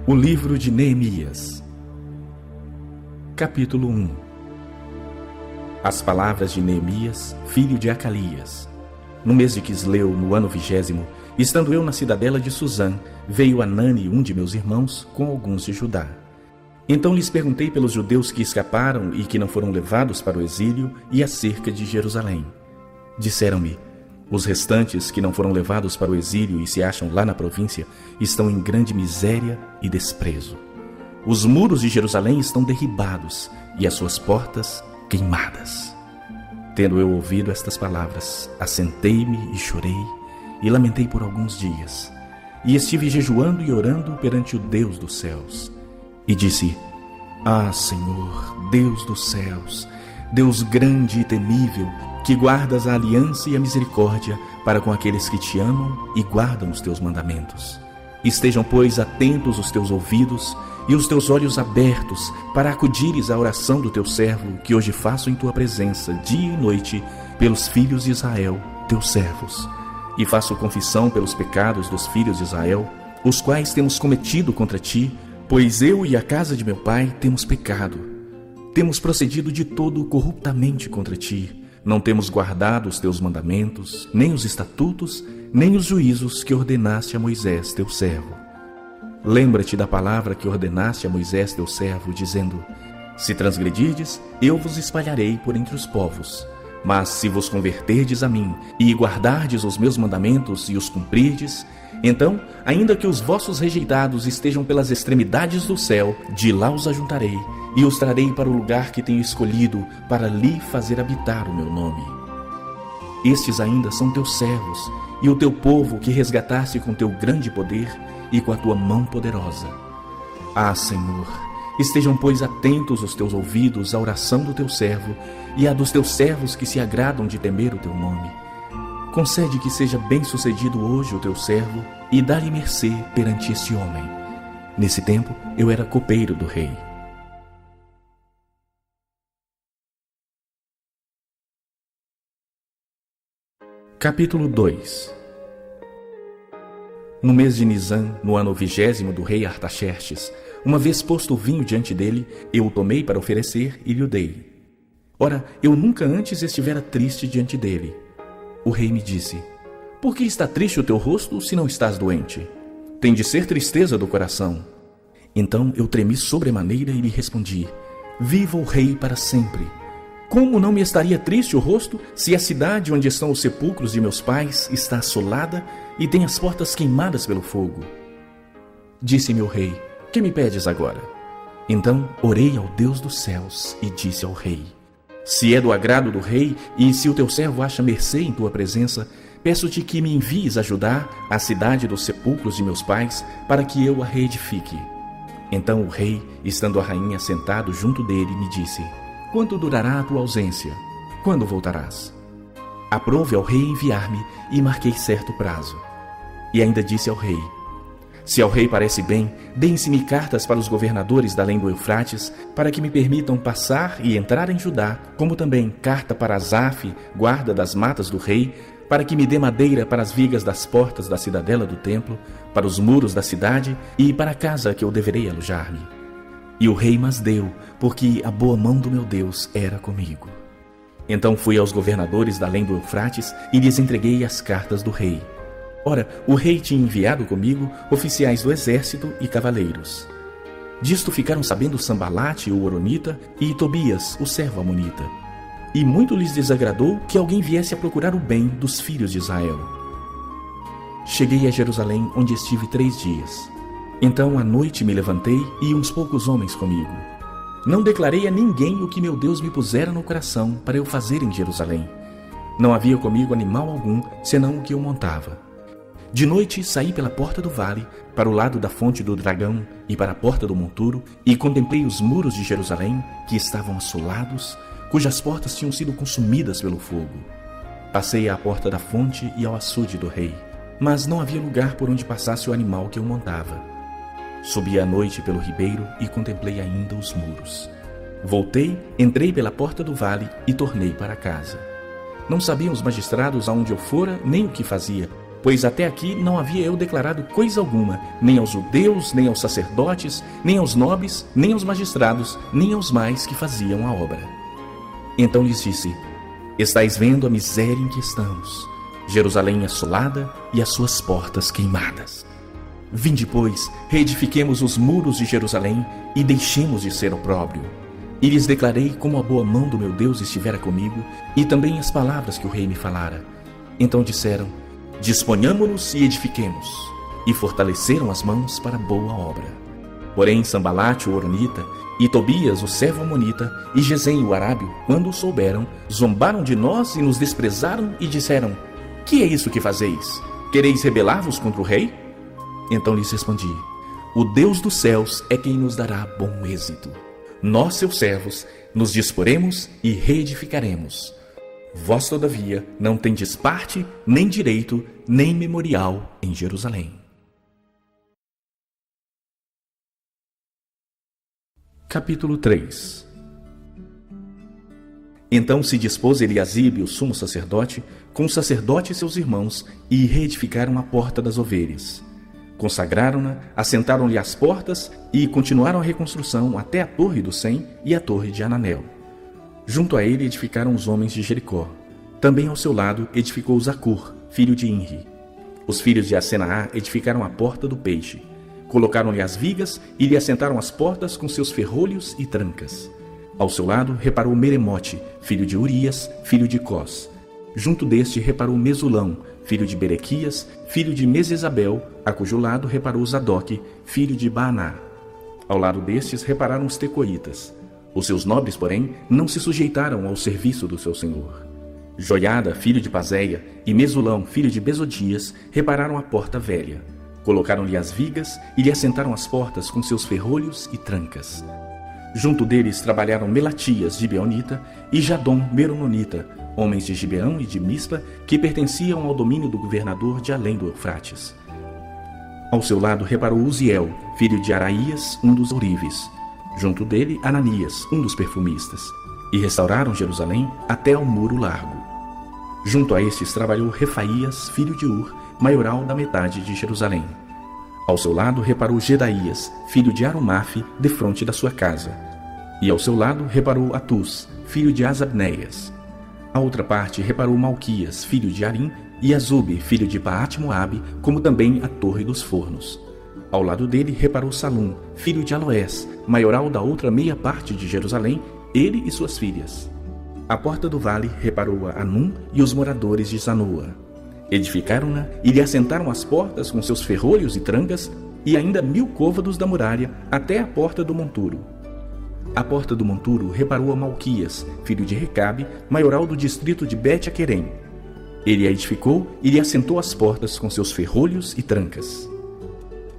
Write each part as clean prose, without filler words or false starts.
O livro de Neemias. Capítulo 1. As palavras de Neemias, filho de Acalias. No mês de Quisleu, no ano 20º, estando eu na cidadela de Susã, veio Anani, um de meus irmãos, com alguns de Judá. Então lhes perguntei pelos judeus que escaparam e que não foram levados para o exílio e acerca de Jerusalém. Disseram-me: os restantes que não foram levados para o exílio e se acham lá na província estão em grande miséria e desprezo. Os muros de Jerusalém estão derribados e as suas portas queimadas. Tendo eu ouvido estas palavras, assentei-me e chorei e lamentei por alguns dias. E estive jejuando e orando perante o Deus dos céus. E disse: Ah, Senhor, Deus dos céus, Deus grande e temível, que guardas a aliança e a misericórdia para com aqueles que te amam e guardam os teus mandamentos. Estejam, pois, atentos os teus ouvidos e os teus olhos abertos para acudires à oração do teu servo, que hoje faço em tua presença, dia e noite, pelos filhos de Israel, teus servos. E faço confissão pelos pecados dos filhos de Israel, os quais temos cometido contra ti, pois eu e a casa de meu pai temos pecado. Temos procedido de todo corruptamente contra ti. Não temos guardado os teus mandamentos, nem os estatutos, nem os juízos que ordenaste a Moisés, teu servo. Lembra-te da palavra que ordenaste a Moisés, teu servo, dizendo: se transgredirdes, eu vos espalharei por entre os povos. Mas se vos converterdes a mim e guardardes os meus mandamentos e os cumprirdes, então, ainda que os vossos rejeitados estejam pelas extremidades do céu, de lá os ajuntarei e os trarei para o lugar que tenho escolhido para lhe fazer habitar o meu nome. Estes ainda são teus servos e o teu povo que resgataste com teu grande poder e com a tua mão poderosa. Ah, Senhor, estejam, pois, atentos os teus ouvidos à oração do teu servo e à dos teus servos que se agradam de temer o teu nome. Concede que seja bem-sucedido hoje o teu servo e dá-lhe mercê perante este homem. Nesse tempo, eu era copeiro do rei. Capítulo 2. No mês de Nisã, no ano 20º do rei Artaxerxes, uma vez posto o vinho diante dele, eu o tomei para oferecer e lhe o dei. Ora, eu nunca antes estivera triste diante dele. O rei me disse: por que está triste o teu rosto, se não estás doente? Tem de ser tristeza do coração. Então eu tremi sobremaneira e lhe respondi: viva o rei para sempre! Como não me estaria triste o rosto, se a cidade onde estão os sepulcros de meus pais está assolada e tem as portas queimadas pelo fogo? Disse-me o rei: que me pedes agora? Então orei ao Deus dos céus e disse ao rei: se é do agrado do rei e se o teu servo acha mercê em tua presença, peço-te que me envies ajudar a cidade dos sepulcros de meus pais, para que eu a reedifique. Então o rei, estando a rainha sentado junto dele, me disse: quanto durará a tua ausência? Quando voltarás? Aprove ao rei enviar-me e marquei certo prazo. E ainda disse ao rei: se ao rei parece bem, deem-se-me cartas para os governadores da além do Eufrates, para que me permitam passar e entrar em Judá, como também carta para Asaf, guarda das matas do rei, para que me dê madeira para as vigas das portas da cidadela do templo, para os muros da cidade e para a casa que eu deverei alojar-me. E o rei mas deu, porque a boa mão do meu Deus era comigo. Então fui aos governadores da além do Eufrates e lhes entreguei as cartas do rei. Ora, o rei tinha enviado comigo oficiais do exército e cavaleiros. Disto ficaram sabendo Sambalate, o horonita, e Tobias, o servo amonita. E muito lhes desagradou que alguém viesse a procurar o bem dos filhos de Israel. Cheguei a Jerusalém, onde estive 3 dias. Então à noite me levantei e uns poucos homens comigo. Não declarei a ninguém o que meu Deus me pusera no coração para eu fazer em Jerusalém. Não havia comigo animal algum, senão o que eu montava. De noite saí pela porta do vale, para o lado da fonte do dragão e para a porta do monturo, e contemplei os muros de Jerusalém, que estavam assolados, cujas portas tinham sido consumidas pelo fogo. Passei à porta da fonte e ao açude do rei, mas não havia lugar por onde passasse o animal que eu montava. Subi à noite pelo ribeiro e contemplei ainda os muros. Voltei, entrei pela porta do vale e tornei para casa. Não sabiam os magistrados aonde eu fora nem o que fazia, pois até aqui não havia eu declarado coisa alguma, nem aos judeus, nem aos sacerdotes, nem aos nobres, nem aos magistrados, nem aos mais que faziam a obra. Então lhes disse: estais vendo a miséria em que estamos, Jerusalém assolada e as suas portas queimadas. Vinde, pois, reedifiquemos os muros de Jerusalém e deixemos de ser opróbrio. E lhes declarei como a boa mão do meu Deus estivera comigo, e também as palavras que o rei me falara. Então disseram: disponhamo-nos e edifiquemos. E fortaleceram as mãos para a boa obra. Porém Sambalate o horonita, e Tobias o servo amonita, e Gesem o arábio, quando o souberam, zombaram de nós e nos desprezaram e disseram: que é isso que fazeis? Quereis rebelar-vos contra o rei? Então lhes respondi: o Deus dos céus é quem nos dará bom êxito. Nós, seus servos, nos disporemos e reedificaremos. Vós, todavia, não tendes parte, nem direito, nem memorial em Jerusalém. Capítulo 3. Então se dispôs Eliasibe, o sumo sacerdote, com os sacerdotes seus irmãos, e reedificaram a porta das ovelhas. Consagraram-na, assentaram-lhe as portas e continuaram a reconstrução até a torre do Sem e a torre de Ananel. Junto a ele edificaram os homens de Jericó. Também ao seu lado edificou Zacur, filho de Inri. Os filhos de Asenaá edificaram a porta do peixe. Colocaram-lhe as vigas e lhe assentaram as portas com seus ferrolhos e trancas. Ao seu lado reparou Meremote, filho de Urias, filho de Cós. Junto deste reparou Mesulão, filho de Berequias, filho de Mesesabel, a cujo lado reparou Zadok, filho de Baaná. Ao lado destes repararam os tecoitas. Os seus nobres, porém, não se sujeitaram ao serviço do seu senhor. Joiada, filho de Pazéia, e Mesulão, filho de Besodias, repararam a porta velha. Colocaram-lhe as vigas e lhe assentaram as portas com seus ferrolhos e trancas. Junto deles trabalharam Melatias, gibeonita, e Jadom, merononita, homens de Gibeão e de Mispa, que pertenciam ao domínio do governador de além do Eufrates. Ao seu lado reparou Uziel, filho de Araías, um dos ourives. Junto dele, Ananias, um dos perfumistas. E restauraram Jerusalém até ao muro largo. Junto a estes trabalhou Refaías, filho de Ur, maioral da metade de Jerusalém. Ao seu lado reparou Gedaías, filho de Arumafe, defronte da sua casa. E ao seu lado reparou Atus, filho de Asabneias. A outra parte reparou Malquias, filho de Arim, e Azube, filho de Baat-Moabe, como também a torre dos fornos. Ao lado dele reparou Salum, filho de Aloés, maioral da outra meia parte de Jerusalém, ele e suas filhas. A porta do vale reparou a Anum e os moradores de Zanoa. Edificaram-na e lhe assentaram as portas com seus ferrolhos e trancas, e ainda 1000 côvados da muralha até a porta do monturo. A porta do monturo reparou a Malquias, filho de Recabe, maioral do distrito de Bet-Aquerem. Ele a edificou e lhe assentou as portas com seus ferrolhos e trancas.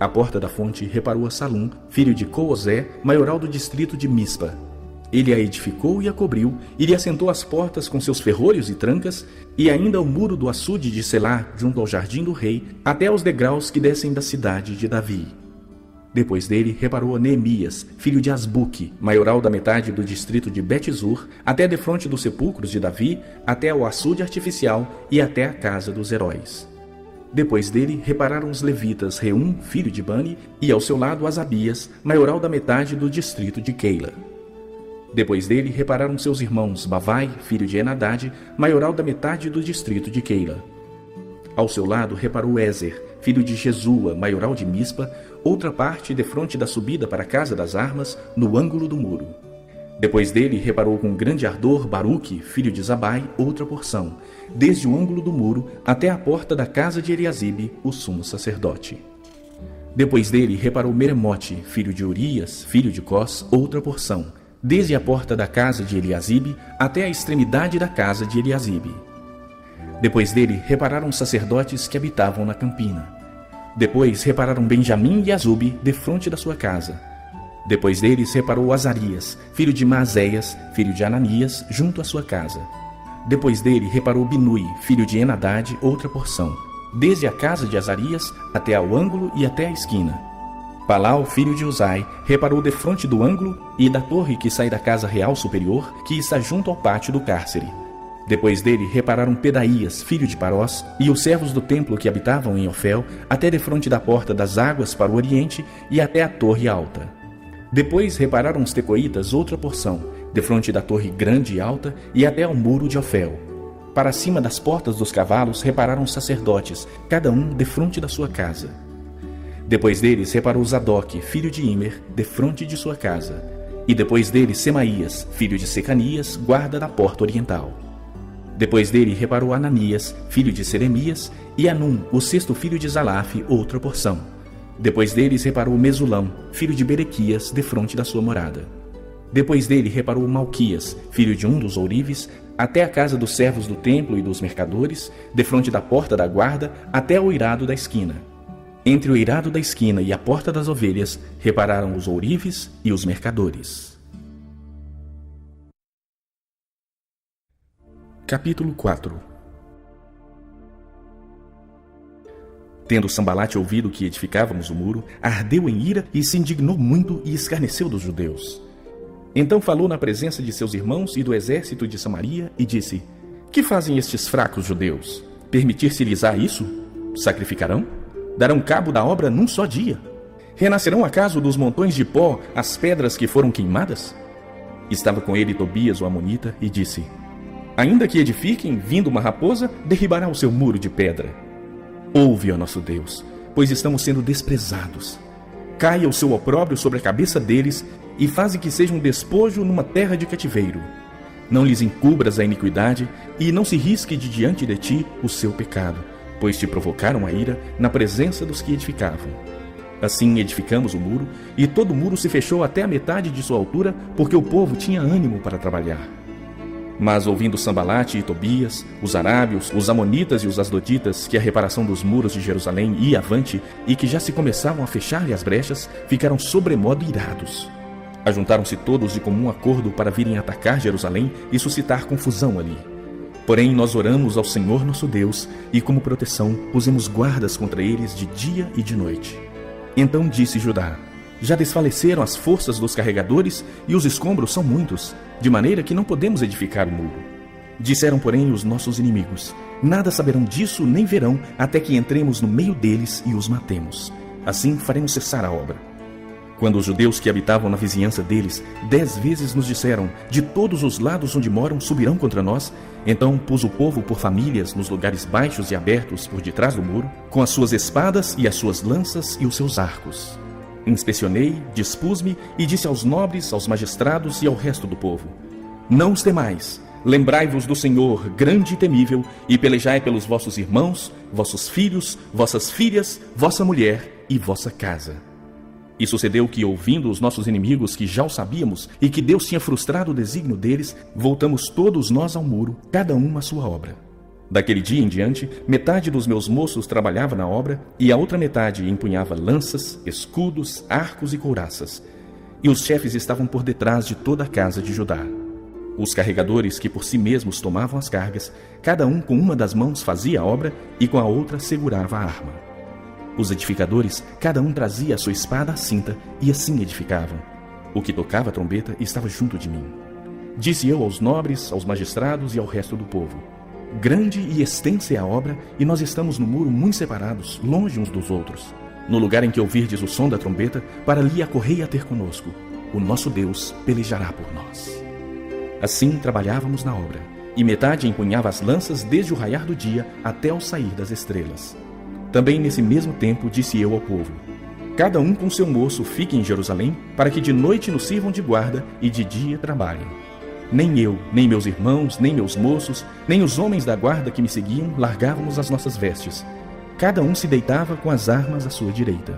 A porta da fonte reparou a Salum, filho de Coozé, maioral do distrito de Mispa. Ele a edificou e a cobriu, e lhe assentou as portas com seus ferrolhos e trancas, e ainda o muro do açude de Selá, junto ao jardim do rei, até aos degraus que descem da cidade de Davi. Depois dele reparou a Neemias, filho de Asbuque, maioral da metade do distrito de Bet-Zur, até defronte dos sepulcros de Davi, até ao açude artificial e até a casa dos heróis. Depois dele repararam os levitas Reum, filho de Bani, e ao seu lado Asabias, maioral da metade do distrito de Keila. Depois dele repararam seus irmãos Bavai, filho de Enadade, maioral da metade do distrito de Keila. Ao seu lado reparou Ezer, filho de Jesua, maioral de Mispa, outra parte defronte da subida para a casa das armas, no ângulo do muro. Depois dele reparou com grande ardor Baruque, filho de Zabai, outra porção, desde o ângulo do muro até a porta da casa de Eliasibe, o sumo sacerdote. Depois dele reparou Meremote, filho de Urias, filho de Cós, outra porção, desde a porta da casa de Eliasibe até a extremidade da casa de Eliasibe. Depois dele repararam os sacerdotes que habitavam na campina. Depois repararam Benjamim e Azube defronte da sua casa. Depois deles reparou Azarias, filho de Maazéias, filho de Ananias, junto à sua casa. Depois dele reparou Binui, filho de Enadade, outra porção, desde a casa de Azarias até ao ângulo e até a esquina. Palau, filho de Uzai, reparou defronte do ângulo e da torre que sai da casa real superior, que está junto ao pátio do cárcere. Depois dele repararam Pedaías, filho de Parós, e os servos do templo que habitavam em Ofel, até defronte da porta das águas para o oriente e até a torre alta. Depois repararam os tecoítas outra porção, defronte da torre grande e alta e até ao muro de Ofel. Para cima das portas dos cavalos repararam os sacerdotes, cada um defronte da sua casa. Depois deles reparou Zadok, filho de Imer, defronte de sua casa. E depois dele Semaías, filho de Secanias, guarda da porta oriental. Depois dele reparou Ananias, filho de Seremias, e Anum, o sexto filho de Zalaf, outra porção. Depois deles reparou Mesulão, filho de Berequias, defronte da sua morada. Depois dele reparou Malquias, filho de um dos ourives, até a casa dos servos do templo e dos mercadores, defronte da porta da guarda, até o eirado da esquina. Entre o eirado da esquina e a porta das ovelhas, repararam os ourives e os mercadores. Capítulo 4. Tendo Sambalate ouvido que edificávamos o muro, ardeu em ira e se indignou muito e escarneceu dos judeus. Então falou na presença de seus irmãos e do exército de Samaria e disse: Que fazem estes fracos judeus? Permitir-se-lhes-á isso? Sacrificarão? Darão cabo da obra num só dia? Renascerão acaso dos montões de pó as pedras que foram queimadas? Estava com ele Tobias o amonita e disse: Ainda que edifiquem, vindo uma raposa, derribará o seu muro de pedra. Ouve, ó nosso Deus, pois estamos sendo desprezados. Caia o seu opróbrio sobre a cabeça deles e faze que seja um despojo numa terra de cativeiro. Não lhes encubras a iniquidade e não se risque de diante de ti o seu pecado, pois te provocaram a ira na presença dos que edificavam. Assim edificamos o muro, e todo o muro se fechou até a metade de sua altura, porque o povo tinha ânimo para trabalhar. Mas ouvindo Sambalate e Tobias, os arábios, os amonitas e os asdoditas, que a reparação dos muros de Jerusalém ia avante e que já se começavam a fechar-lhe as brechas, ficaram sobremodo irados. Ajuntaram-se todos de comum acordo para virem atacar Jerusalém e suscitar confusão ali. Porém nós oramos ao Senhor nosso Deus e como proteção pusemos guardas contra eles de dia e de noite. Então disse Judá: Já desfaleceram as forças dos carregadores e os escombros são muitos, de maneira que não podemos edificar o muro. Disseram, porém, os nossos inimigos: Nada saberão disso nem verão até que entremos no meio deles e os matemos. Assim faremos cessar a obra. Quando os judeus que habitavam na vizinhança deles 10 vezes nos disseram: De todos os lados onde moram subirão contra nós, então pus o povo por famílias nos lugares baixos e abertos por detrás do muro, com as suas espadas e as suas lanças e os seus arcos. Inspecionei, dispus-me e disse aos nobres, aos magistrados e ao resto do povo: Não os temais, lembrai-vos do Senhor, grande e temível, e pelejai pelos vossos irmãos, vossos filhos, vossas filhas, vossa mulher e vossa casa. E sucedeu que, ouvindo os nossos inimigos que já o sabíamos e que Deus tinha frustrado o desígnio deles, voltamos todos nós ao muro, cada um à sua obra. Daquele dia em diante, metade dos meus moços trabalhava na obra e a outra metade empunhava lanças, escudos, arcos e couraças. E os chefes estavam por detrás de toda a casa de Judá. Os carregadores que por si mesmos tomavam as cargas, cada um com uma das mãos fazia a obra e com a outra segurava a arma. Os edificadores, cada um trazia a sua espada à cinta e assim edificavam. O que tocava a trombeta estava junto de mim. Disse eu aos nobres, aos magistrados e ao resto do povo: Grande e extensa é a obra, e nós estamos no muro muito separados, longe uns dos outros. No lugar em que ouvirdes o som da trombeta, para ali acorrei a ter conosco. O nosso Deus pelejará por nós. Assim trabalhávamos na obra, e metade empunhava as lanças desde o raiar do dia até ao sair das estrelas. Também nesse mesmo tempo disse eu ao povo: Cada um com seu moço fique em Jerusalém, para que de noite nos sirvam de guarda e de dia trabalhem. Nem eu, nem meus irmãos, nem meus moços, nem os homens da guarda que me seguiam largávamos as nossas vestes. Cada um se deitava com as armas à sua direita.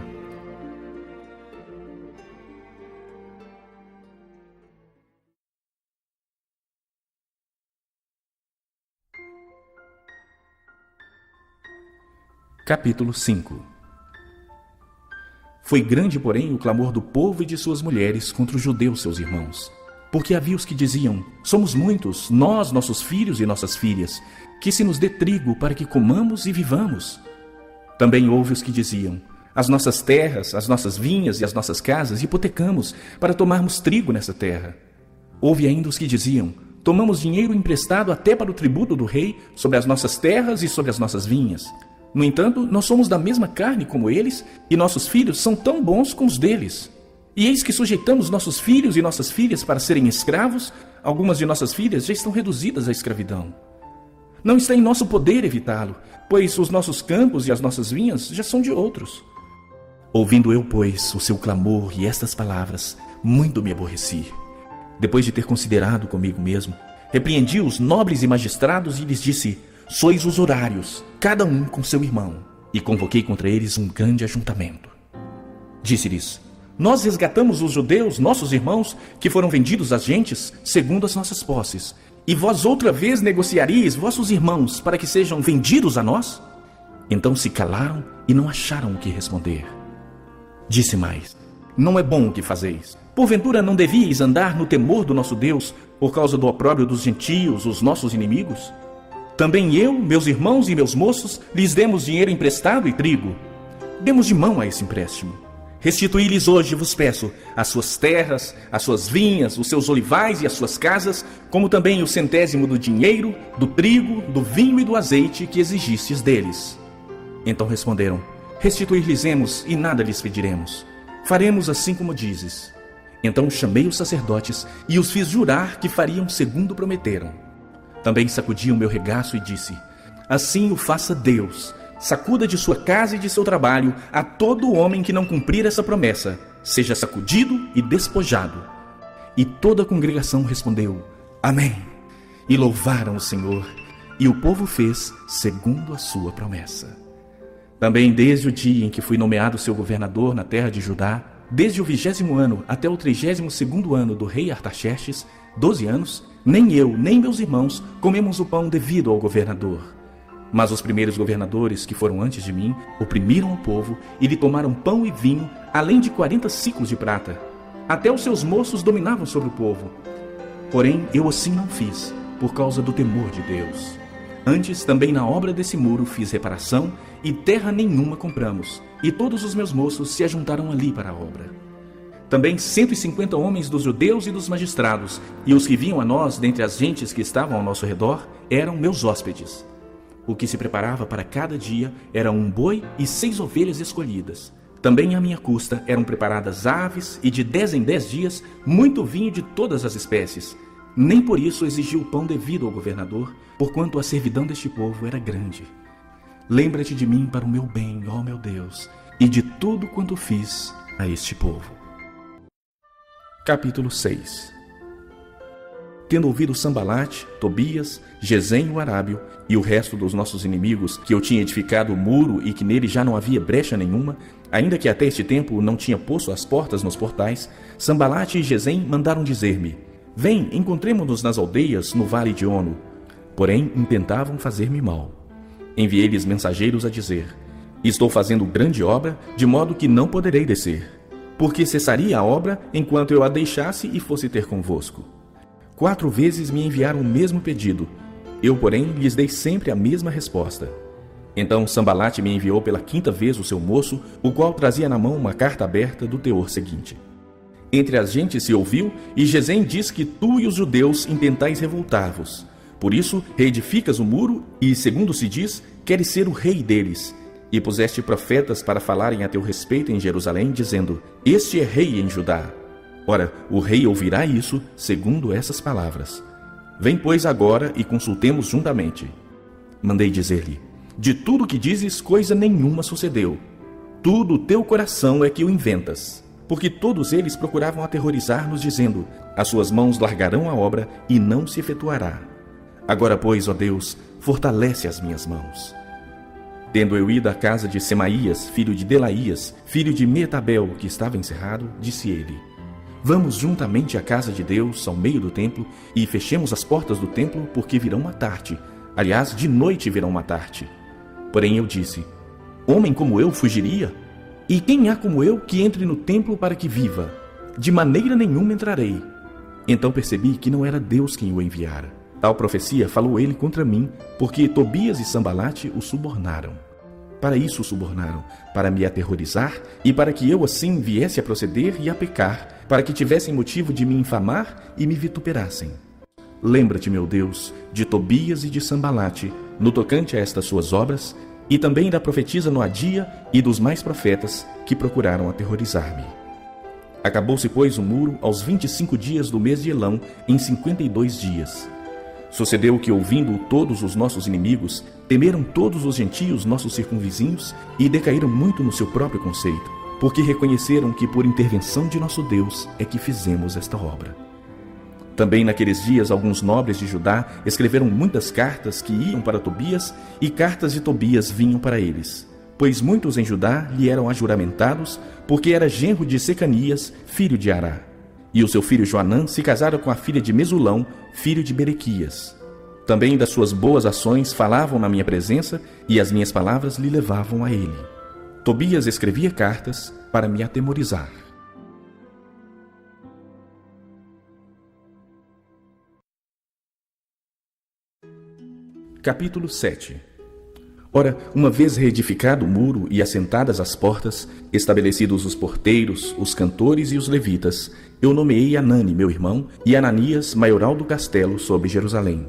Capítulo 5. Foi grande, porém, o clamor do povo e de suas mulheres contra os judeus, seus irmãos. Porque havia os que diziam: Somos muitos, nós, nossos filhos e nossas filhas, que se nos dê trigo para que comamos e vivamos. Também houve os que diziam: As nossas terras, as nossas vinhas e as nossas casas hipotecamos para tomarmos trigo nessa terra. Houve ainda os que diziam: Tomamos dinheiro emprestado até para o tributo do rei sobre as nossas terras e sobre as nossas vinhas. No entanto, nós somos da mesma carne como eles, e nossos filhos são tão bons como os deles. E eis que sujeitamos nossos filhos e nossas filhas para serem escravos. Algumas de nossas filhas já estão reduzidas à escravidão. Não está em nosso poder evitá-lo, pois os nossos campos e as nossas vinhas já são de outros. Ouvindo eu, pois, o seu clamor e estas palavras, muito me aborreci. Depois de ter considerado comigo mesmo, repreendi os nobres e magistrados e lhes disse: sois usurários, cada um com seu irmão. E convoquei contra eles um grande ajuntamento. Disse-lhes: nós resgatamos os judeus, nossos irmãos, que foram vendidos às gentes, segundo as nossas posses. E vós outra vez negociaríeis vossos irmãos para que sejam vendidos a nós? Então se calaram e não acharam o que responder. Disse mais: não é bom o que fazeis. Porventura não devíeis andar no temor do nosso Deus, por causa do opróbrio dos gentios, os nossos inimigos? Também eu, meus irmãos e meus moços, lhes demos dinheiro emprestado e trigo. Demos de mão a esse empréstimo. Restituí-lhes hoje, vos peço, as suas terras, as suas vinhas, os seus olivais e as suas casas, como também o 100º do dinheiro, do trigo, do vinho e do azeite que exigistes deles. Então responderam: restituir-lhes-emos e nada lhes pediremos. Faremos assim como dizes. Então chamei os sacerdotes e os fiz jurar que fariam segundo prometeram. Também sacudi o meu regaço e disse: assim o faça Deus. Sacuda de sua casa e de seu trabalho a todo homem que não cumprir essa promessa, seja sacudido e despojado. E toda a congregação respondeu: amém. E louvaram o Senhor, e o povo fez segundo a sua promessa. Também desde o dia em que fui nomeado seu governador na terra de Judá, desde o 20º ano até o 32º ano do rei Artaxerxes, 12 anos, nem eu, nem meus irmãos comemos o pão devido ao governador. Mas os primeiros governadores que foram antes de mim oprimiram o povo e lhe tomaram pão e vinho, além de 40 siclos de prata. Até os seus moços dominavam sobre o povo. Porém, eu assim não fiz, por causa do temor de Deus. Antes, também na obra desse muro fiz reparação, e terra nenhuma compramos, e todos os meus moços se ajuntaram ali para a obra. Também 150 homens dos judeus e dos magistrados, e os que vinham a nós dentre as gentes que estavam ao nosso redor, eram meus hóspedes. O que se preparava para cada dia era um boi e 6 ovelhas escolhidas. Também à minha custa eram preparadas aves e de 10 em 10 dias muito vinho de todas as espécies. Nem por isso exigi o pão devido ao governador, porquanto a servidão deste povo era grande. Lembra-te de mim para o meu bem, ó meu Deus, e de tudo quanto fiz a este povo. Capítulo 6. Tendo ouvido Sambalate, Tobias, Gesem o arábio e o resto dos nossos inimigos, que eu tinha edificado o muro e que nele já não havia brecha nenhuma, ainda que até este tempo não tinha posto as portas nos portais, Sambalate e Gesem mandaram dizer-me: vem, encontremo-nos nas aldeias no vale de Ono. Porém, intentavam fazer-me mal. Enviei-lhes mensageiros a dizer: estou fazendo grande obra, de modo que não poderei descer, porque cessaria a obra enquanto eu a deixasse e fosse ter convosco. 4 vezes me enviaram o mesmo pedido. Eu, porém, lhes dei sempre a mesma resposta. Então Sambalate me enviou pela 5ª vez o seu moço, o qual trazia na mão uma carta aberta do teor seguinte: entre as gentes se ouviu, e Gesem diz que tu e os judeus intentais revoltar-vos. Por isso, reedificas o muro e, segundo se diz, queres ser o rei deles. E puseste profetas para falarem a teu respeito em Jerusalém, dizendo: este é rei em Judá. Ora, o rei ouvirá isso, segundo essas palavras. Vem, pois, agora e consultemos juntamente. Mandei dizer-lhe: de tudo que dizes, coisa nenhuma sucedeu. Tudo o teu coração é que o inventas. Porque todos eles procuravam aterrorizar-nos, dizendo: as suas mãos largarão a obra e não se efetuará. Agora, pois, ó Deus, fortalece as minhas mãos. Tendo eu ido à casa de Semaías, filho de Delaías, filho de Metabel, que estava encerrado, disse ele: vamos juntamente à casa de Deus, ao meio do templo, e fechemos as portas do templo, porque virão matar-te. Aliás, de noite virão matar-te. Porém eu disse: homem como eu fugiria? E quem há como eu que entre no templo para que viva? De maneira nenhuma entrarei. Então percebi que não era Deus quem o enviara. Tal profecia falou ele contra mim, porque Tobias e Sambalate o subornaram. Para isso o subornaram, para me aterrorizar e para que eu assim viesse a proceder e a pecar, para que tivessem motivo de me infamar e me vituperassem. lembra-te, meu Deus, de Tobias e de Sambalate, no tocante a estas suas obras, e também da profetisa Noadia e dos mais profetas que procuraram aterrorizar-me. Acabou-se, pois, o muro aos 25 dias do mês de Elão, em 52 dias. Sucedeu que, ouvindo todos os nossos inimigos, temeram todos os gentios, nossos circunvizinhos, e decaíram muito no seu próprio conceito, porque reconheceram que por intervenção de nosso Deus é que fizemos esta obra. Também naqueles dias alguns nobres de Judá escreveram muitas cartas que iam para Tobias, e cartas de Tobias vinham para eles, pois muitos em Judá lhe eram ajuramentados, porque era genro de Secanias, filho de Ará. E o seu filho Joanã se casara com a filha de Mesulão, filho de Berequias. Também das suas boas ações falavam na minha presença, e as minhas palavras lhe levavam a ele. Tobias escrevia cartas para me atemorizar. Capítulo 7. Ora, uma vez reedificado o muro e assentadas as portas, estabelecidos os porteiros, os cantores e os levitas, eu nomeei Anani, meu irmão, e Ananias, maioral do castelo sobre Jerusalém.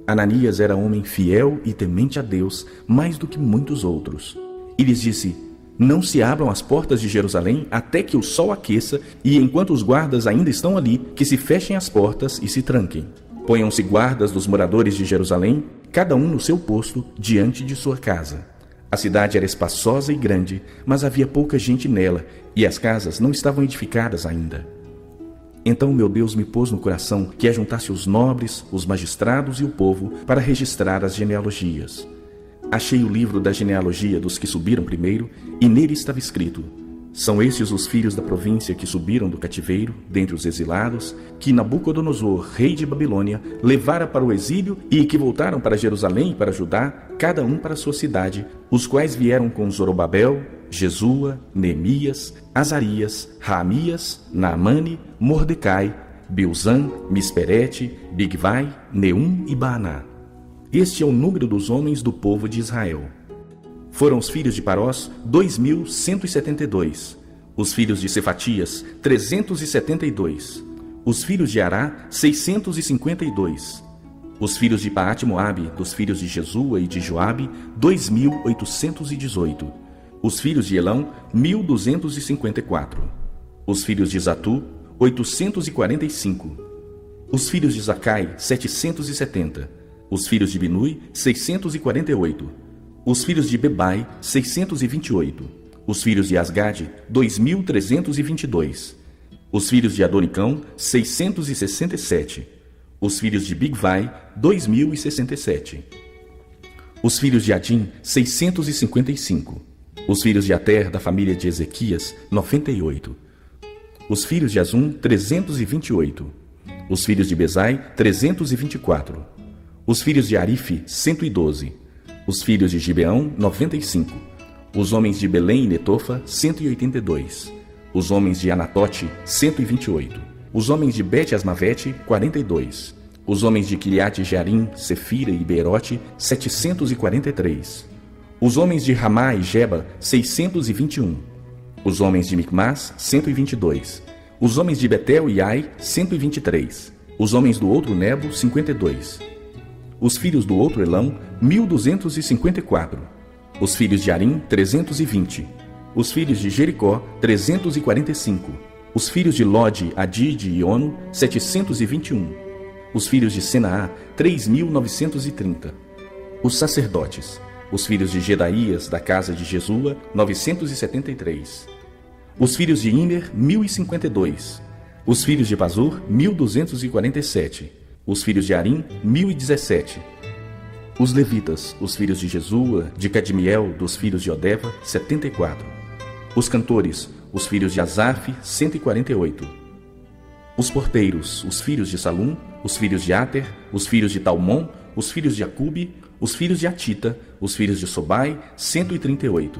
Ananias era homem fiel e temente a Deus, mais do que muitos outros. E lhes disse: não se abram as portas de Jerusalém até que o sol aqueça, e enquanto os guardas ainda estão ali, que se fechem as portas e se tranquem. Ponham-se guardas dos moradores de Jerusalém, cada um no seu posto, diante de sua casa. A cidade era espaçosa e grande, mas havia pouca gente nela, e as casas não estavam edificadas ainda. Então meu Deus me pôs no coração que ajuntasse os nobres, os magistrados e o povo para registrar as genealogias. Achei o livro da genealogia dos que subiram primeiro, e nele estava escrito: são estes os filhos da província que subiram do cativeiro, dentre os exilados, que Nabucodonosor, rei de Babilônia, levara para o exílio e que voltaram para Jerusalém e para Judá, cada um para sua cidade, os quais vieram com Zorobabel, Jesua, Neemias, Azarias, Raamias, Naamane, Mordecai, Bilzan, Misperete, Bigvai, Neum e Baaná. Este é o número dos homens do povo de Israel. Foram os filhos de Parós 2.172, os filhos de Cefatias 372, os filhos de Ará 652, os filhos de Paate-Moabe, dos filhos de Jesua e de Joabe 2.818, os filhos de Elão 1.254, os filhos de Zatu 845, os filhos de Zacai 770, os filhos de Binui 648, os filhos de Bebai, 628. Os filhos de Asgade, 2.322. Os filhos de Adonicão, 667. Os filhos de Bigvai, 2.067. Os filhos de Adim, 655. Os filhos de Ater, da família de Ezequias, 98. Os filhos de Azum, 328. Os filhos de Bezai, 324. Os filhos de Arife, 112. Os filhos de Gibeão, 95. Os homens de Belém e Netofa, 182. Os homens de Anatote, 128. Os homens de Bet-Asmavete, 42. Os homens de Kiriate Jearim, Sefira e Beerote, 743. Os homens de Ramá e Geba, 621. Os homens de Micmas, 122. Os homens de Betel e Ai, 123. Os homens do outro Nebo, 52. Os filhos do outro Elão, 1.254. Os filhos de Arim, 320. Os filhos de Jericó, 345. Os filhos de Lode, Adide e Ono, 721. Os filhos de Senaá, 3.930. Os sacerdotes. Os filhos de Gedaías, da casa de Jesua, 973. Os filhos de Imer, 1.052. Os filhos de Pazur, 1.247. Os filhos de Arim, 1.017. Os levitas, os filhos de Jesua, de Cadmiel, dos filhos de Odeva, 74. Os cantores, os filhos de Asaf, 148. Os porteiros, os filhos de Salum, os filhos de Ater, os filhos de Talmon, os filhos de Acube, os filhos de Atita, os filhos de Sobai, 138.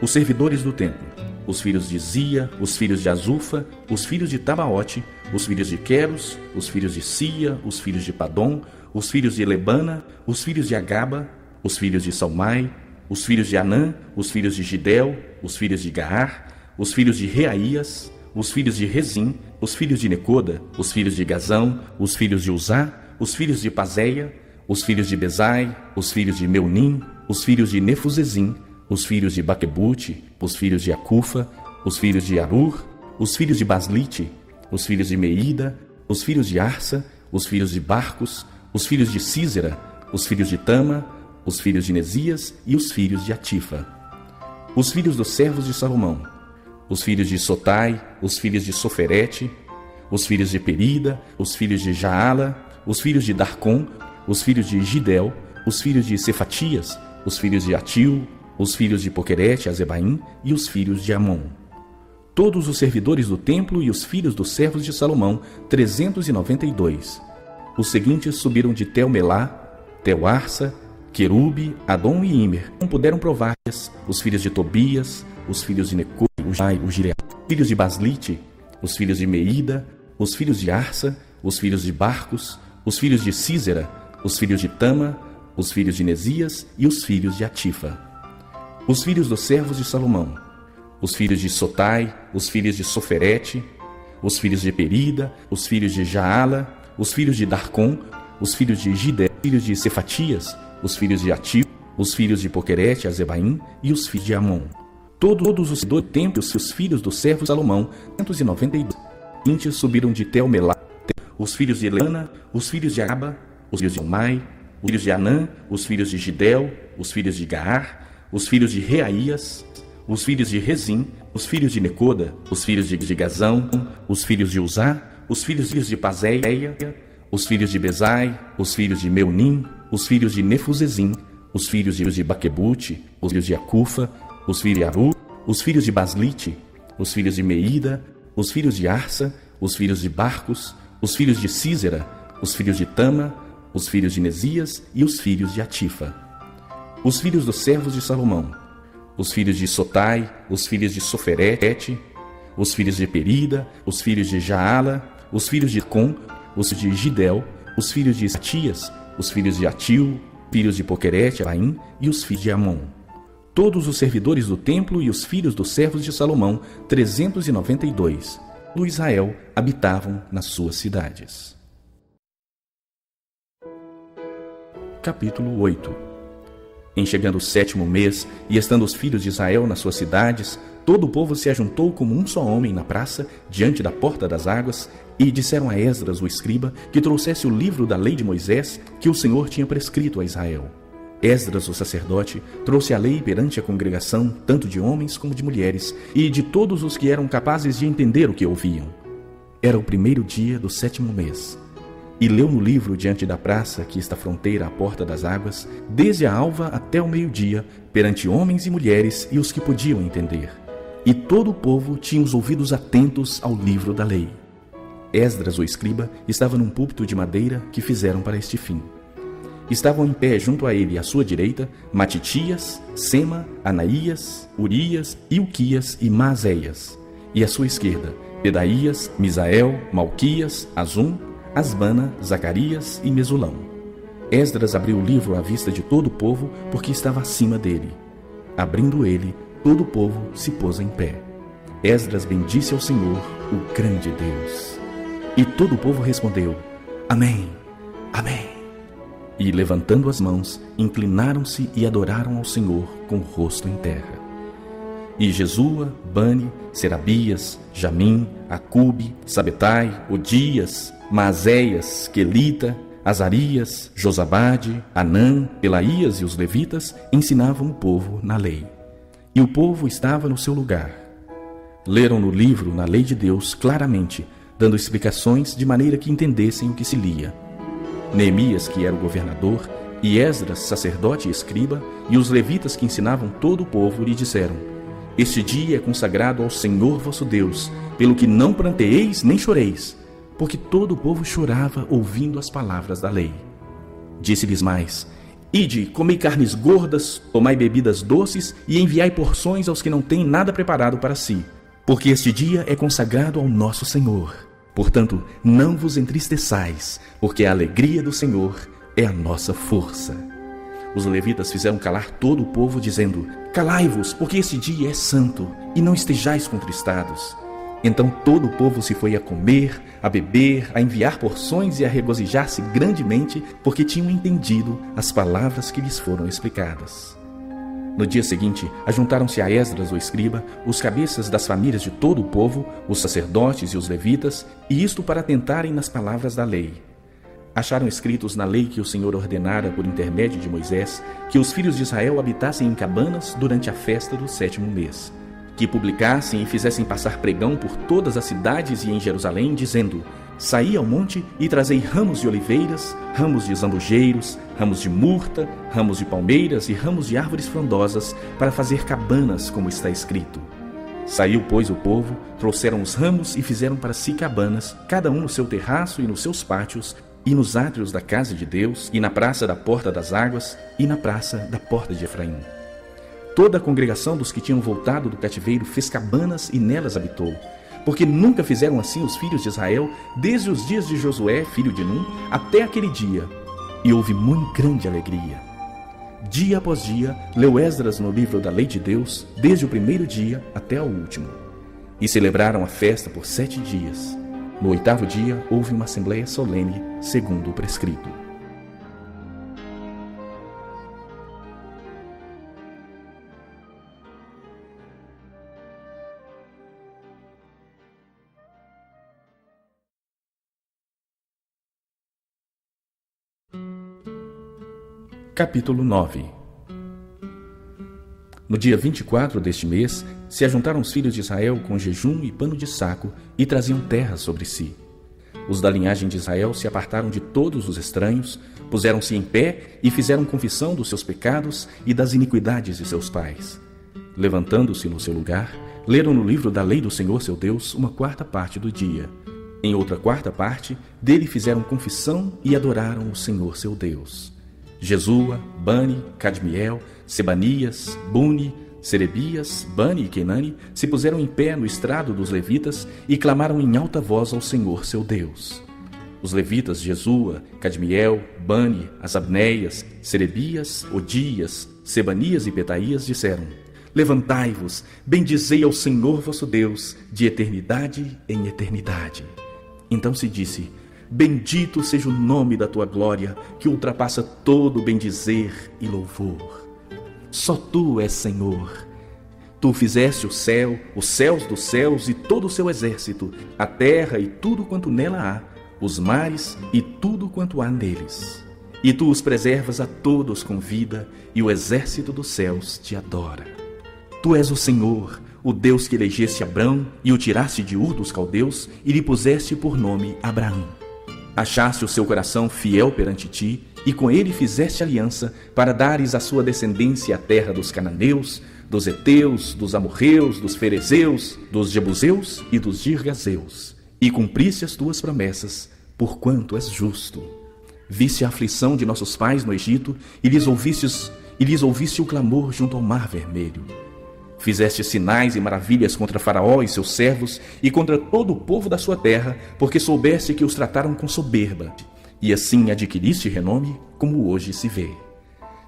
Os servidores do templo, os filhos de Zia, os filhos de Azufa, os filhos de Tabaote, os filhos de Queros, os filhos de Sia, os filhos de Padom, os filhos de Lebana, os filhos de Agaba, os filhos de Salmai, os filhos de Anã, os filhos de Gidel, os filhos de Gaar, os filhos de Reaías, os filhos de Rezim, os filhos de Necoda, os filhos de Gazão, os filhos de Uzá, os filhos de Paseia, os filhos de Bezai, os filhos de Meunim, os filhos de Nefuzezim, os filhos de Baquebute, os filhos de Acufa, os filhos de Arur, os filhos de Baslite, os filhos de Meida, os filhos de Arsa, os filhos de Barcos, os filhos de Císera, os filhos de Tama, os filhos de Nesias e os filhos de Atifa. Os filhos dos servos de Salomão, os filhos de Sotai, os filhos de Soferete, os filhos de Perida, os filhos de Jaala, os filhos de Darcom, os filhos de Gidel, os filhos de Cefatias, os filhos de Atil, os filhos de Poquerete, Azebaim e os filhos de Amon. Todos os servidores do templo e os filhos dos servos de Salomão, 392. Os seguintes subiram de Tel-Melá, Tel-Arsa, Querube, Adom e Imer. Não puderam provar os filhos de Tobias, os filhos de Necô, o Jai, o Gireá, os filhos de Baslite, os filhos de Meida, os filhos de Arsa, os filhos de Barcos, os filhos de Císera, os filhos de Tama, os filhos de Nesias e os filhos de Atifa. Os filhos dos servos de Salomão, os filhos de Sotai, os filhos de Soferete, os filhos de Perida, os filhos de Jaala, os filhos de Darcom, os filhos de Gidel, os filhos de Cefatias, os filhos de Atil, os filhos de Poquerete, Azebaim e os filhos de Amon. Todos os do templo e os filhos do servo Salomão, 192. 20 subiram de Tel-Melá, os filhos de Elana, os filhos de Aba, os filhos de Omai, os filhos de Anã, os filhos de Gidel, os filhos de Gaar, os filhos de Reaías, os filhos de Rezim, os filhos de Necoda, os filhos de Gazão, os filhos de Uzá, os filhos de Paseia, os filhos de Bezai, os filhos de Meunim, os filhos de Nefuzezim, os filhos de Baquebute, os filhos de Acufa, os filhos de Aru, os filhos de Baslite, os filhos de Meida, os filhos de Arsa, os filhos de Barcos, os filhos de Císera, os filhos de Tama, os filhos de Nesias e os filhos de Atifa. Os filhos dos servos de Salomão, os filhos de Sotai, os filhos de Soferete, os filhos de Perida, os filhos de Jaala, os filhos de Com, os filhos de Gidel, os filhos de Satias, os filhos de Atil, filhos de Poquerete, Abaim e os filhos de Amon. Todos os servidores do templo e os filhos dos servos de Salomão, 392, do Israel, habitavam nas suas cidades. Capítulo 8. Em chegando o 7º mês, e estando os filhos de Israel nas suas cidades, todo o povo se ajuntou como um só homem na praça, diante da porta das águas, e disseram a Esdras, o escriba, que trouxesse o livro da lei de Moisés, que o Senhor tinha prescrito a Israel. Esdras, o sacerdote, trouxe a lei perante a congregação, tanto de homens como de mulheres, e de todos os que eram capazes de entender o que ouviam. Era o 1º dia do 7º mês. E leu no livro diante da praça, que está fronteira à porta das águas, desde a alva até o meio-dia, perante homens e mulheres e os que podiam entender. E todo o povo tinha os ouvidos atentos ao livro da lei. Esdras, o escriba, estava num púlpito de madeira que fizeram para este fim. Estavam em pé junto a ele, à sua direita, Matitias, Sema, Anaías, Urias, Ilquias e Maazéias. E à sua esquerda, Pedaías, Misael, Malquias, Azum, Asbana, Zacarias e Mesulão. Esdras abriu o livro à vista de todo o povo, porque estava acima dele. Abrindo ele, todo o povo se pôs em pé. Esdras bendisse ao Senhor, o grande Deus. E todo o povo respondeu: Amém, Amém. E, levantando as mãos, inclinaram-se e adoraram ao Senhor com o rosto em terra. E Jesua, Bani, Serabias, Jamim, Acube, Sabetai, Odias, Maazéias, Quelita, Azarias, Josabade, Anã, Pelaías e os levitas ensinavam o povo na lei. E o povo estava no seu lugar. Leram no livro, na lei de Deus, claramente, dando explicações de maneira que entendessem o que se lia. Neemias, que era o governador, e Esdras, sacerdote e escriba, e os levitas que ensinavam todo o povo, lhe disseram: Este dia é consagrado ao Senhor vosso Deus, pelo que não pranteeis nem choreis, porque todo o povo chorava ouvindo as palavras da lei. Disse-lhes mais: Ide, comei carnes gordas, tomai bebidas doces e enviai porções aos que não têm nada preparado para si, porque este dia é consagrado ao nosso Senhor. Portanto, não vos entristeçais, porque a alegria do Senhor é a nossa força. Os levitas fizeram calar todo o povo, dizendo: Calai-vos, porque este dia é santo, e não estejais contristados. Então todo o povo se foi a comer, a beber, a enviar porções e a regozijar-se grandemente, porque tinham entendido as palavras que lhes foram explicadas. No dia seguinte, ajuntaram-se a Esdras, o escriba, os cabeças das famílias de todo o povo, os sacerdotes e os levitas, e isto para atentarem nas palavras da lei. Acharam escritos na lei que o Senhor ordenara por intermédio de Moisés que os filhos de Israel habitassem em cabanas durante a festa do 7º mês, que publicassem e fizessem passar pregão por todas as cidades e em Jerusalém, dizendo: saí ao monte e trazei ramos de oliveiras, ramos de zambujeiros, ramos de murta, ramos de palmeiras e ramos de árvores frondosas, para fazer cabanas, como está escrito. Saiu, pois, o povo, trouxeram os ramos e fizeram para si cabanas, cada um no seu terraço e nos seus pátios, e nos átrios da casa de Deus, e na praça da porta das águas, e na praça da porta de Efraim. Toda a congregação dos que tinham voltado do cativeiro fez cabanas e nelas habitou, porque nunca fizeram assim os filhos de Israel, desde os dias de Josué, filho de Num, até aquele dia. E houve muito grande alegria. Dia após dia, leu Esdras no livro da lei de Deus, desde o primeiro dia até o último. E celebraram a festa por 7 dias. No 8º dia, houve uma assembleia solene, segundo o prescrito. Capítulo 9. No dia 24 deste mês, se ajuntaram os filhos de Israel com jejum e pano de saco e traziam terra sobre si. Os da linhagem de Israel se apartaram de todos os estranhos, puseram-se em pé e fizeram confissão dos seus pecados e das iniquidades de seus pais. Levantando-se no seu lugar, leram no livro da lei do Senhor seu Deus uma 4ª parte do dia. Em outra 4ª parte, dele fizeram confissão e adoraram o Senhor seu Deus. Jesua, Bani, Cadmiel, Sebanias, Buni, Serebias, Bani e Kenani se puseram em pé no estrado dos levitas e clamaram em alta voz ao Senhor seu Deus. Os levitas Jesua, Cadmiel, Bani, Asabneias, Serebias, Odias, Sebanias e Petaías disseram: levantai-vos, bendizei ao Senhor vosso Deus, de eternidade em eternidade. Então se disse: bendito seja o nome da tua glória, que ultrapassa todo bendizer e louvor. Só tu és Senhor. Tu fizeste o céu, os céus dos céus e todo o seu exército, a terra e tudo quanto nela há, os mares e tudo quanto há neles. E tu os preservas a todos com vida, e o exército dos céus te adora. Tu és o Senhor, o Deus que elegeste Abrão e o tiraste de Ur dos caldeus e lhe puseste por nome Abraão. Achaste o seu coração fiel perante ti, e com ele fizeste aliança, para dares à sua descendência a terra dos cananeus, dos heteus, dos amorreus, dos ferezeus, dos jebuseus e dos girgazeus. E cumpriste as tuas promessas, porquanto és justo. Viste a aflição de nossos pais no Egito, e lhes ouviste o clamor junto ao mar vermelho. Fizeste sinais e maravilhas contra Faraó e seus servos e contra todo o povo da sua terra, porque soubeste que os trataram com soberba, e assim adquiriste renome, como hoje se vê.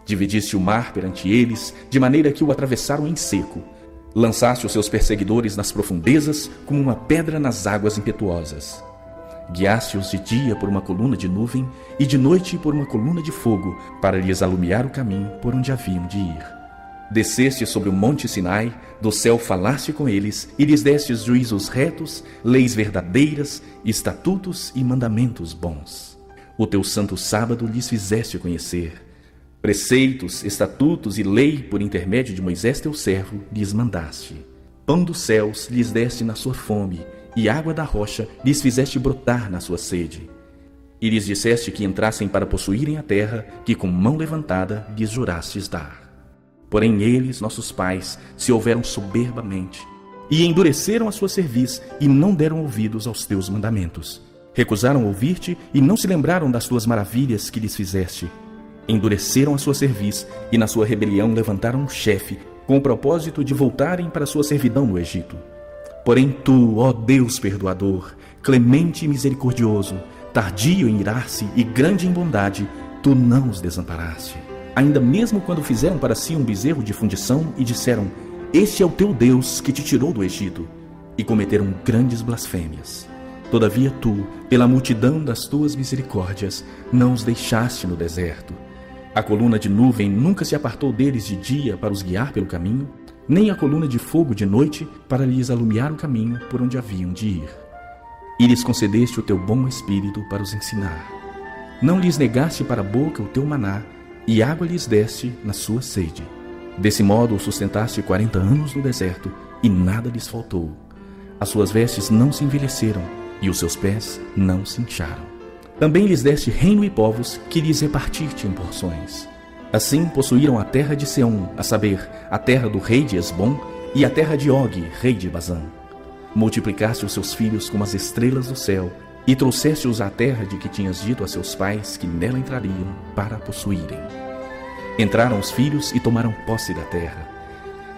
Dividiste o mar perante eles, de maneira que o atravessaram em seco. Lançaste os seus perseguidores nas profundezas, como uma pedra nas águas impetuosas. Guiaste-os de dia por uma coluna de nuvem e de noite por uma coluna de fogo, para lhes alumiar o caminho por onde haviam de ir. Desceste sobre o monte Sinai, do céu falaste com eles, e lhes destes juízos retos, leis verdadeiras, estatutos e mandamentos bons. O teu santo sábado lhes fizeste conhecer. Preceitos, estatutos e lei, por intermédio de Moisés teu servo, lhes mandaste. Pão dos céus lhes deste na sua fome, e água da rocha lhes fizeste brotar na sua sede. E lhes disseste que entrassem para possuírem a terra, que com mão levantada lhes jurastes dar. Porém eles, nossos pais, se houveram soberbamente, e endureceram a sua cerviz, e não deram ouvidos aos teus mandamentos. Recusaram ouvir-te, e não se lembraram das tuas maravilhas que lhes fizeste. Endureceram a sua cerviz, e na sua rebelião levantaram um chefe, com o propósito de voltarem para sua servidão no Egito. Porém tu, ó Deus perdoador, clemente e misericordioso, tardio em irar-se e grande em bondade, tu não os desamparaste. Ainda mesmo quando fizeram para si um bezerro de fundição e disseram: este é o teu Deus que te tirou do Egito. E e cometeram grandes blasfêmias. Todavia tu, pela multidão das tuas misericórdias, não os deixaste no deserto. A coluna de nuvem nunca se apartou deles de dia para os guiar pelo caminho, nem a coluna de fogo de noite para lhes alumiar o caminho por onde haviam de ir. E lhes concedeste o teu bom espírito para os ensinar. Não lhes negaste para a boca o teu maná, e água lhes deste na sua sede. Desse modo os sustentaste 40 anos no deserto, e nada lhes faltou. As suas vestes não se envelheceram, e os seus pés não se incharam. Também lhes deste reino e povos que lhes repartiste em porções. Assim possuíram a terra de Seom, a saber, a terra do rei de Esbom e a terra de Og, rei de Basã. Multiplicaste os seus filhos como as estrelas do céu e trouxeste-os à terra de que tinhas dito a seus pais que nela entrariam para a possuírem. Entraram os filhos e tomaram posse da terra.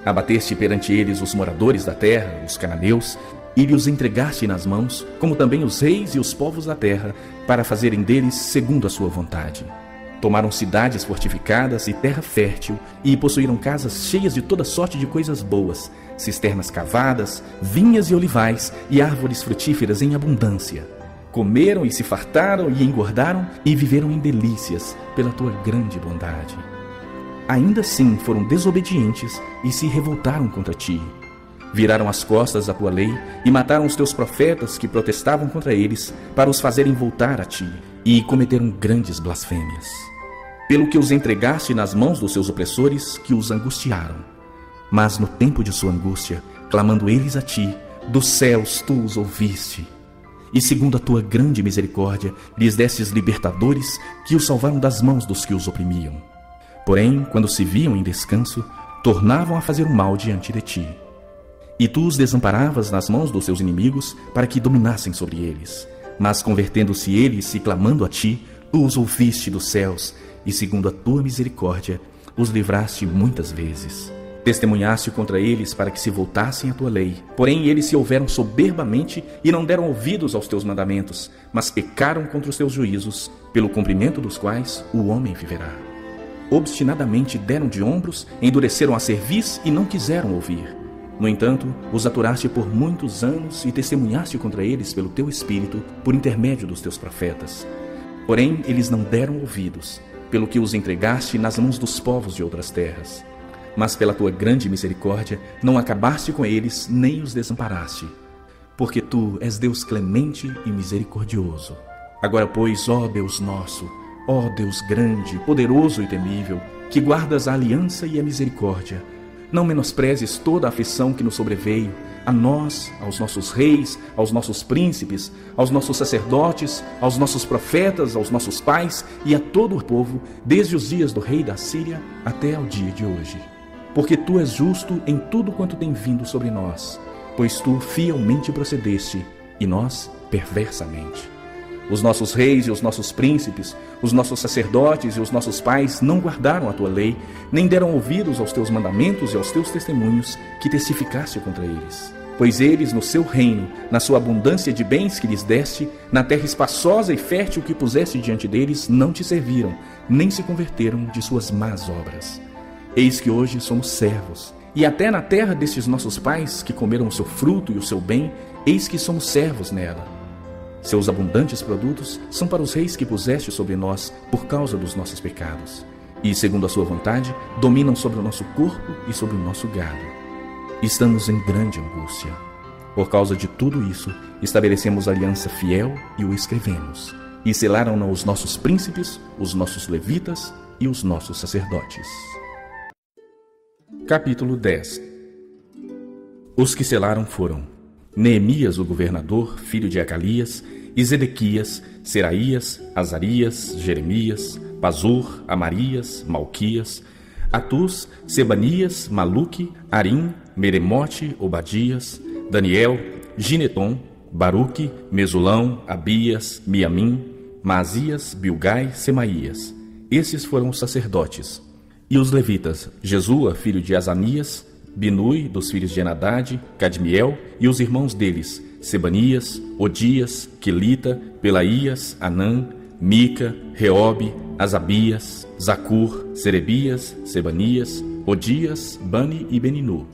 Abateste perante eles os moradores da terra, os cananeus, e lhes entregaste nas mãos, como também os reis e os povos da terra, para fazerem deles segundo a sua vontade. Tomaram cidades fortificadas e terra fértil, e possuíram casas cheias de toda sorte de coisas boas, cisternas cavadas, vinhas e olivais, e árvores frutíferas em abundância. Comeram e se fartaram e engordaram, e viveram em delícias, pela tua grande bondade. Ainda assim foram desobedientes e se revoltaram contra ti. Viraram as costas à tua lei e mataram os teus profetas que protestavam contra eles para os fazerem voltar a ti, e cometeram grandes blasfêmias. Pelo que os entregaste nas mãos dos seus opressores, que os angustiaram. Mas no tempo de sua angústia, clamando eles a ti, dos céus tu os ouviste. E segundo a tua grande misericórdia, lhes destes libertadores que os salvaram das mãos dos que os oprimiam. Porém, quando se viam em descanso, tornavam a fazer o mal diante de ti. E tu os desamparavas nas mãos dos seus inimigos para que dominassem sobre eles. Mas convertendo-se eles e clamando a ti, tu os ouviste dos céus, e segundo a tua misericórdia, os livraste muitas vezes. Testemunhaste contra eles para que se voltassem à tua lei. Porém eles se houveram soberbamente e não deram ouvidos aos teus mandamentos, mas pecaram contra os teus juízos, pelo cumprimento dos quais o homem viverá. Obstinadamente deram de ombros, endureceram a cerviz e não quiseram ouvir. No entanto, os aturaste por muitos anos e testemunhaste contra eles pelo teu Espírito, por intermédio dos teus profetas. Porém, eles não deram ouvidos, pelo que os entregaste nas mãos dos povos de outras terras. Mas pela tua grande misericórdia, não acabaste com eles, nem os desamparaste. Porque tu és Deus clemente e misericordioso. Agora, pois, ó Deus nosso, ó Deus grande, poderoso e temível, que guardas a aliança e a misericórdia, não menosprezes toda a aflição que nos sobreveio, a nós, aos nossos reis, aos nossos príncipes, aos nossos sacerdotes, aos nossos profetas, aos nossos pais e a todo o povo, desde os dias do rei da Síria até ao dia de hoje. Porque tu és justo em tudo quanto tem vindo sobre nós, pois tu fielmente procedeste, e nós perversamente. Os nossos reis e os nossos príncipes, os nossos sacerdotes e os nossos pais não guardaram a tua lei, nem deram ouvidos aos teus mandamentos e aos teus testemunhos que testificaste contra eles. Pois eles, no seu reino, na sua abundância de bens que lhes deste, na terra espaçosa e fértil que puseste diante deles, não te serviram, nem se converteram de suas más obras. Eis que hoje somos servos, e até na terra destes nossos pais, que comeram o seu fruto e o seu bem, eis que somos servos nela. Seus abundantes produtos são para os reis que puseste sobre nós por causa dos nossos pecados. E, segundo a sua vontade, dominam sobre o nosso corpo e sobre o nosso gado. Estamos em grande angústia. Por causa de tudo isso, estabelecemos aliança fiel e o escrevemos. E selaram-na os nossos príncipes, os nossos levitas e os nossos sacerdotes. Capítulo 10. Os que selaram foram Neemias, o governador, filho de Acalias, e Zedequias, Seraías, Azarias, Jeremias, Pazur, Amarias, Malquias, Atus, Sebanias, Maluque, Arim, Meremote, Obadias, Daniel, Gineton, Baruque, Mesulão, Abias, Miamim, Maasias, Bilgai, Semaías. Esses foram os sacerdotes. E os levitas, Jesua, filho de Azanias, Binui, dos filhos de Enadade, Cadmiel, e os irmãos deles, Sebanias, Odias, Quelita, Pelaías, Anã, Mica, Reobe, Asabias, Zacur, Serebias, Sebanias, Odias, Bani e Beninu.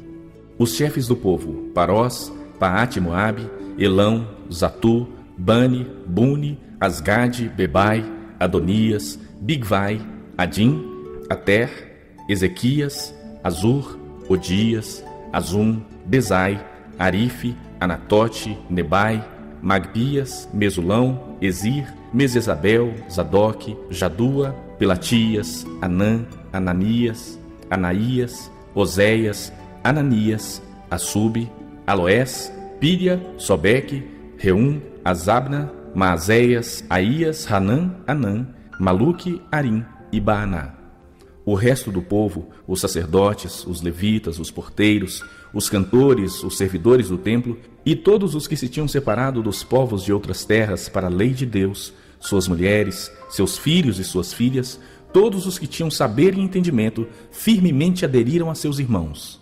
Os chefes do povo, Parós, Paate-Moabe, Elão, Zatu, Bani, Buni, Asgade, Bebai, Adonias, Bigvai, Adim, Ater, Ezequias, Azur, Odias, Azum, Bezai, Arife, Anatote, Nebai, Magbias, Mesulão, Ezir, Mesesabel, Zadok, Jadua, Pelatias, Anã, Ananias, Anaías, Oséias, Ananias, Assub, Aloés, Píria, Sobeque, Reum, Azabna, Maazéias, Aías, Hanã, Anã, Maluque, Arim e Baaná. O resto do povo, os sacerdotes, os levitas, os porteiros, os cantores, os servidores do templo e todos os que se tinham separado dos povos de outras terras para a lei de Deus, suas mulheres, seus filhos e suas filhas, todos os que tinham saber e entendimento, firmemente aderiram a seus irmãos.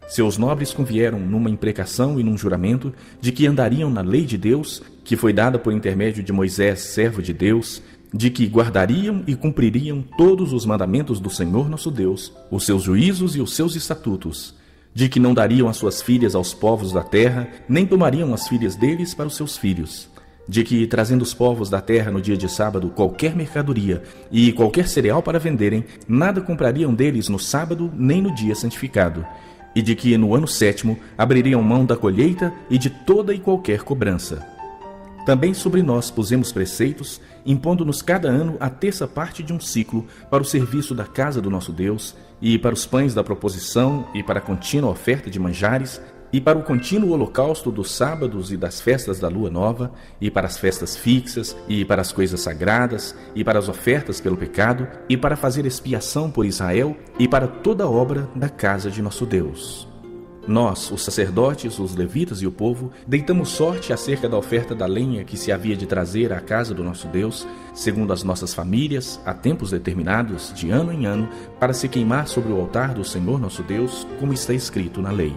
Seus nobres convieram numa imprecação e num juramento de que andariam na lei de Deus, que foi dada por intermédio de Moisés, servo de Deus, de que guardariam e cumpririam todos os mandamentos do Senhor nosso Deus, os seus juízos e os seus estatutos, de que não dariam as suas filhas aos povos da terra, nem tomariam as filhas deles para os seus filhos, de que, trazendo os povos da terra no dia de sábado qualquer mercadoria e qualquer cereal para venderem, nada comprariam deles no sábado nem no dia santificado, e de que no ano 7º abririam mão da colheita e de toda e qualquer cobrança. Também sobre nós pusemos preceitos, impondo-nos cada ano a terça parte de um ciclo para o serviço da casa do nosso Deus, e para os pães da proposição, e para a contínua oferta de manjares, e para o contínuo holocausto dos sábados e das festas da lua nova, e para as festas fixas, e para as coisas sagradas, e para as ofertas pelo pecado, e para fazer expiação por Israel, e para toda a obra da casa de nosso Deus. Nós, os sacerdotes, os levitas e o povo, deitamos sorte acerca da oferta da lenha que se havia de trazer à casa do nosso Deus, segundo as nossas famílias, a tempos determinados, de ano em ano, para se queimar sobre o altar do Senhor nosso Deus, como está escrito na lei.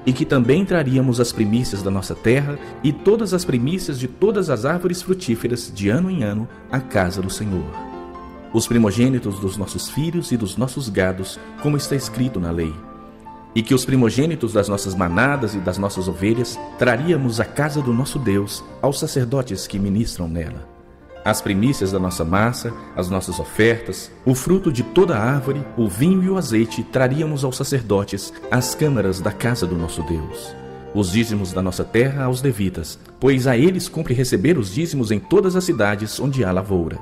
E que também traríamos as primícias da nossa terra e todas as primícias de todas as árvores frutíferas, de ano em ano, à casa do Senhor. Os primogênitos dos nossos filhos e dos nossos gados, como está escrito na lei. E que os primogênitos das nossas manadas e das nossas ovelhas traríamos à casa do nosso Deus, aos sacerdotes que ministram nela. As primícias da nossa massa, as nossas ofertas, o fruto de toda a árvore, o vinho e o azeite traríamos aos sacerdotes, às câmaras da casa do nosso Deus. Os dízimos da nossa terra aos levitas, pois a eles cumpre receber os dízimos em todas as cidades onde há lavoura.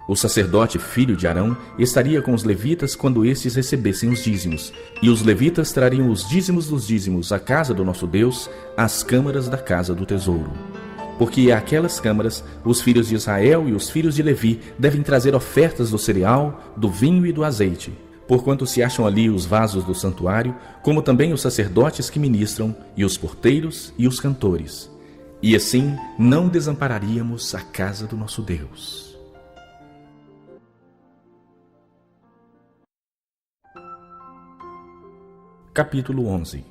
O sacerdote filho de Arão estaria com os levitas quando estes recebessem os dízimos, e os levitas trariam os dízimos dos dízimos à casa do nosso Deus, às câmaras da casa do tesouro. Porque àquelas câmaras, os filhos de Israel e os filhos de Levi devem trazer ofertas do cereal, do vinho e do azeite, porquanto se acham ali os vasos do santuário, como também os sacerdotes que ministram, e os porteiros e os cantores. E assim não desampararíamos a casa do nosso Deus. Capítulo 11.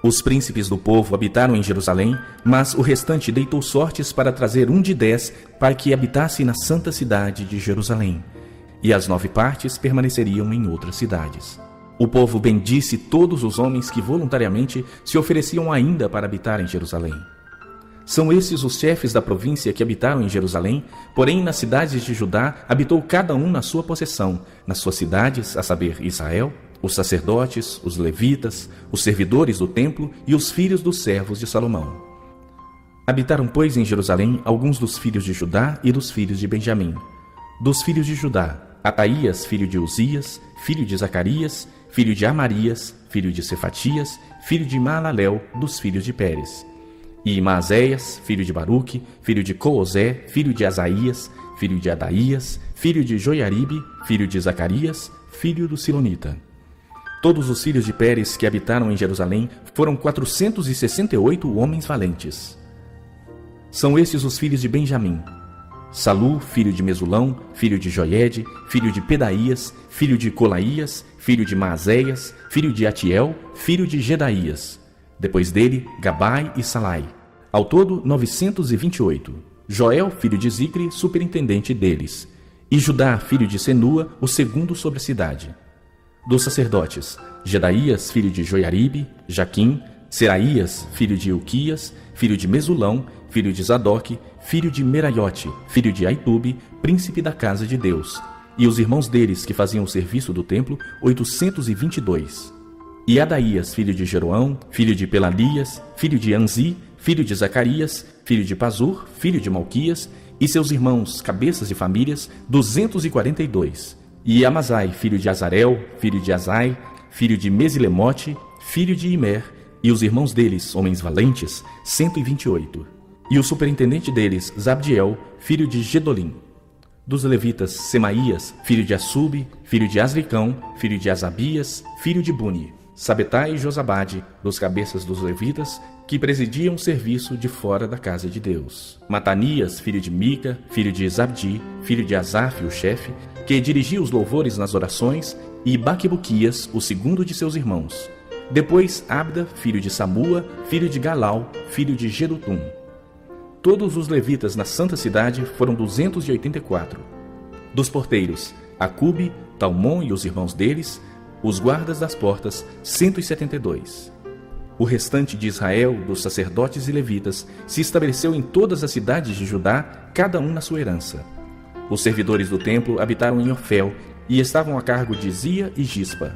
Os príncipes do povo habitaram em Jerusalém, mas o restante deitou sortes para trazer 1 de 10 para que habitasse na santa cidade de Jerusalém, e as 9 partes permaneceriam em outras cidades. O povo bendisse todos os homens que voluntariamente se ofereciam ainda para habitar em Jerusalém. São esses os chefes da província que habitaram em Jerusalém, porém nas cidades de Judá habitou cada um na sua possessão, nas suas cidades, a saber, Israel, os sacerdotes, os levitas, os servidores do templo e os filhos dos servos de Salomão. Habitaram, pois, em Jerusalém alguns dos filhos de Judá e dos filhos de Benjamim. Dos filhos de Judá, Ataías, filho de Uzias, filho de Zacarias, filho de Amarias, filho de Cefatias, filho de Maalalel, dos filhos de Pérez. E Maazéias, filho de Baruque, filho de Coozé, filho de Asaías, filho de Adaías, filho de Joiaribe, filho de Zacarias, filho do Silonita. Todos os filhos de Pérez que habitaram em Jerusalém foram 468 homens valentes. São estes os filhos de Benjamim: Salu, filho de Mesulão, filho de Joiede, filho de Pedaías, filho de Colaías, filho de Maazéias, filho de Atiel, filho de Gedaías. Depois dele, Gabai e Salai. Ao todo, 928. Joel, filho de Zicre, superintendente deles. E Judá, filho de Senua, o segundo sobre a cidade. Dos sacerdotes, Gedaías, filho de Joiaribe, Jaquim, Seraías, filho de Ilquias, filho de Mesulão, filho de Zadoque, filho de Meraiote, filho de Aitube, príncipe da casa de Deus. E os irmãos deles que faziam o serviço do templo, 822. E Adaías, filho de Jeroão, filho de Pelalias, filho de Anzi, filho de Zacarias, filho de Pazur, filho de Malquias, e seus irmãos, cabeças de famílias, 242. E Amazai, filho de Azarel, filho de Azai, filho de Mesilemote, filho de Imer, e os irmãos deles, homens valentes, 128. E o superintendente deles, Zabdiel, filho de Gedolim. Dos levitas, Semaías, filho de Assube, filho de Asricão, filho de Asabias, filho de Buni. Sabetai e Josabade, dos cabeças dos levitas, que presidiam o serviço de fora da casa de Deus. Matanias, filho de Mica, filho de Zabdi, filho de Asaf, o chefe, que dirigia os louvores nas orações, e Baquebuquias, o segundo de seus irmãos. Depois Abda, filho de Samua, filho de Galau, filho de Gedutum. Todos os levitas na santa cidade foram 284. Dos porteiros, Acube, Talmon e os irmãos deles, os guardas das portas, 172. O restante de Israel, dos sacerdotes e levitas, se estabeleceu em todas as cidades de Judá, cada um na sua herança. Os servidores do templo habitaram em Ofel e estavam a cargo de Zia e Gispa.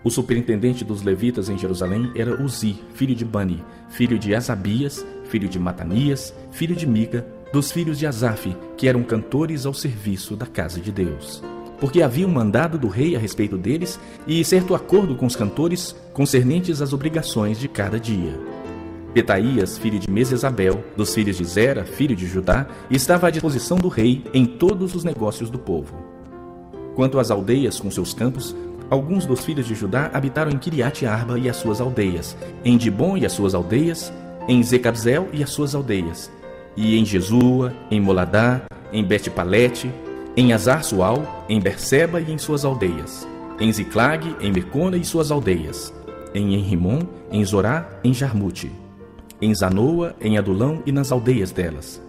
O superintendente dos levitas em Jerusalém era Uzi, filho de Bani, filho de Asabias, filho de Matanias, filho de Mica, dos filhos de Asaf, que eram cantores ao serviço da casa de Deus. Porque havia um mandado do rei a respeito deles e certo acordo com os cantores concernentes às obrigações de cada dia. Petaías, filho de Mesesabel, dos filhos de Zera, filho de Judá, estava à disposição do rei em todos os negócios do povo. Quanto às aldeias com seus campos, alguns dos filhos de Judá habitaram em Kiriate Arba e as suas aldeias, em Dibon e as suas aldeias, em Zecabzel e as suas aldeias, e em Jesua, em Moladá, em Bet-Palete, em Azar-Sual, em Berseba e em suas aldeias, em Ziclag, em Mecona e suas aldeias, em Enrimon, em Zorá, em Jarmute, em Zanoa, em Adulão e nas aldeias delas,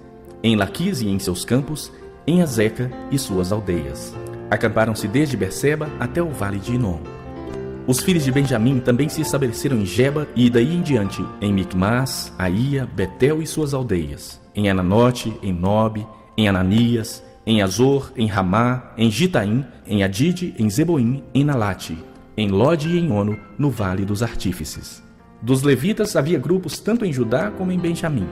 em Laquis e em seus campos, em Azeca e suas aldeias. Acamparam-se desde Berseba até o vale de Inom. Os filhos de Benjamim também se estabeleceram em Geba e daí em diante, em Micmas, Aia, Betel e suas aldeias, em Ananote, em Nobe, em Ananias, em Azor, em Ramá, em Gitaim, em Adide, em Zeboim, em Nalate, em Lode e em Ono, no Vale dos Artífices. Dos levitas havia grupos tanto em Judá como em Benjamim.